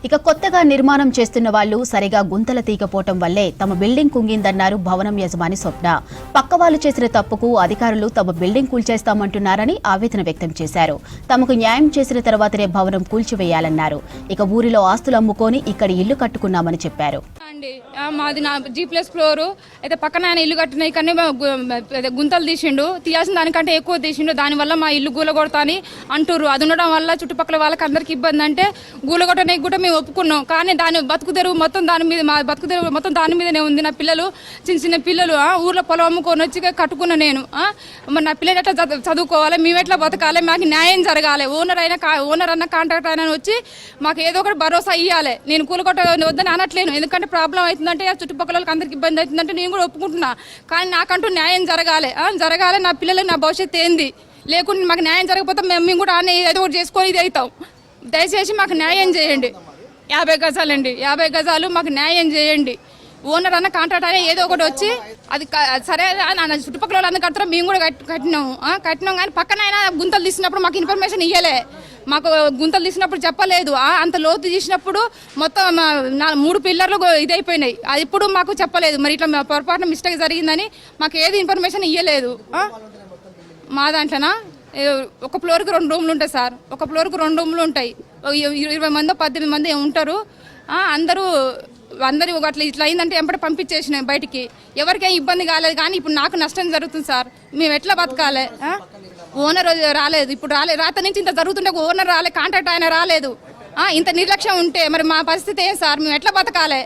ఇక కొత్తగా నిర్మాణం చేస్తున్న వాళ్లు సరిగా గుంతల తీయకపోవటం వల్లే తమ బిల్డింగ్ కుంగిందన్నారు భవనం యజమాని స్వప్న. పక్క వాళ్ళు చేసిన తప్పుకు అధికారులు తమ బిల్డింగ్ కూల్చేస్తామంటున్నారని ఆవేదన వ్యక్తం చేశారు. తమకు న్యాయం చేసిన తర్వాతనే భవనం కూల్చివేయాలన్నారు. ఇక ఊరిలో ఆస్తులు అమ్ముకొని ఇక్కడ ఇల్లు కట్టుకున్నామని చెప్పారు. మాది నా G+ ఫ్లోర్ అయితే పక్కన ఆయన ఇల్లు కట్టిన కానీ గుంతలు తీసిండు, తీయాల్సిన దానికంటే ఎక్కువ తీసిండు. దానివల్ల మా ఇల్లు గూలగొడతాని అంటుర్రు. అది ఉండడం వల్ల చుట్టుపక్కల వాళ్ళకి అందరికి ఇబ్బంది. అంటే గూలగొట్టడానికి కూడా మేము ఒప్పుకున్నాం, కానీ దాని బతుకుదెరువు మొత్తం దాని మీద, మా బతుకుదెరువు మొత్తం దాని మీదనే ఉంది. నా పిల్లలు చిన్న పిల్లలు ఊర్లో పొలం అమ్ముకొని వచ్చి కట్టుకున్నా నేను. మరి నా పిల్లలు ఎట్లా చదువుకోవాలి, మేము ఎట్లా బతకాలి, మాకు న్యాయం జరగాలి. ఓనర్ అన్న కాంట్రాక్టర్ అయినా వచ్చి మాకు ఏదో ఒకటి భరోసా ఇవ్వాలి. నేను కూలగొట్ట వద్దని అనట్లేను, ఎందుకంటే ప్రాబ్లం అవుతుందంటే చుట్టుపక్కల వాళ్ళకి అందరికి ఇబ్బంది అవుతుందంటే నేను కూడా ఒప్పుకుంటున్నా. కానీ నాకంటూ న్యాయం జరగాలి. నా పిల్లలు నా భవిష్యత్తు ఏంది, లేకుంటే మాకు న్యాయం జరగకపోతే మేము కూడా ఏదో ఒకటి చేసుకొని ఇది అవుతాం. దయచేసి మాకు న్యాయం చేయండి. 50 గజాలండి, 50 గజాలు మాకు న్యాయం చేయండి. ఓనర్ అన్న కాంట్రాక్ట్ అయినా ఏదో ఒకటి వచ్చి అది సరే చుట్టుపక్కల వాళ్ళందరూ కడతారు, మేము కూడా కట్టినాం కానీ పక్కన అయినా గుంతలు తీసినప్పుడు మాకు ఇన్ఫర్మేషన్ ఇవ్వలే. మాకు గుంతలు తీసినప్పుడు చెప్పలేదు. అంత లోతు తీసినప్పుడు మొత్తం 3 పిల్లర్లు ఇదైపోయినాయి. అది ఇప్పుడు మాకు చెప్పలేదు. మరి ఇట్లా పొరపాటున మిస్టేక్ జరిగిందని మాకు ఏది ఇన్ఫర్మేషన్ ఇవ్వలేదు. మా దాంట్లోనా ఒక ఫ్లోర్కి 2 రూమ్లు ఉంటాయి సార్. ఒక ఫ్లోర్కి 2 రూమ్లు ఉంటాయి. 20 మంది 18 మంది ఉంటారు. అందరూ అట్లా ఇట్లా అయిందంటే ఎంపటి పంపించేసినాయి బయటికి. ఎవరికేం ఇబ్బంది కాలేదు, కానీ ఇప్పుడు నాకు నష్టం జరుగుతుంది సార్. మేము ఎట్లా బతకాలి? ఓనర్ రాలేదు, ఇప్పుడు రాత నుంచి ఇంత జరుగుతుంటే ఓనర్ రాలేదు, కాంట్రాక్ట్ ఆయన రాలేదు. ఇంత నిర్లక్ష్యం ఉంటే మరి మా పరిస్థితి ఏం సార్? మేము ఎట్లా బతకాలి?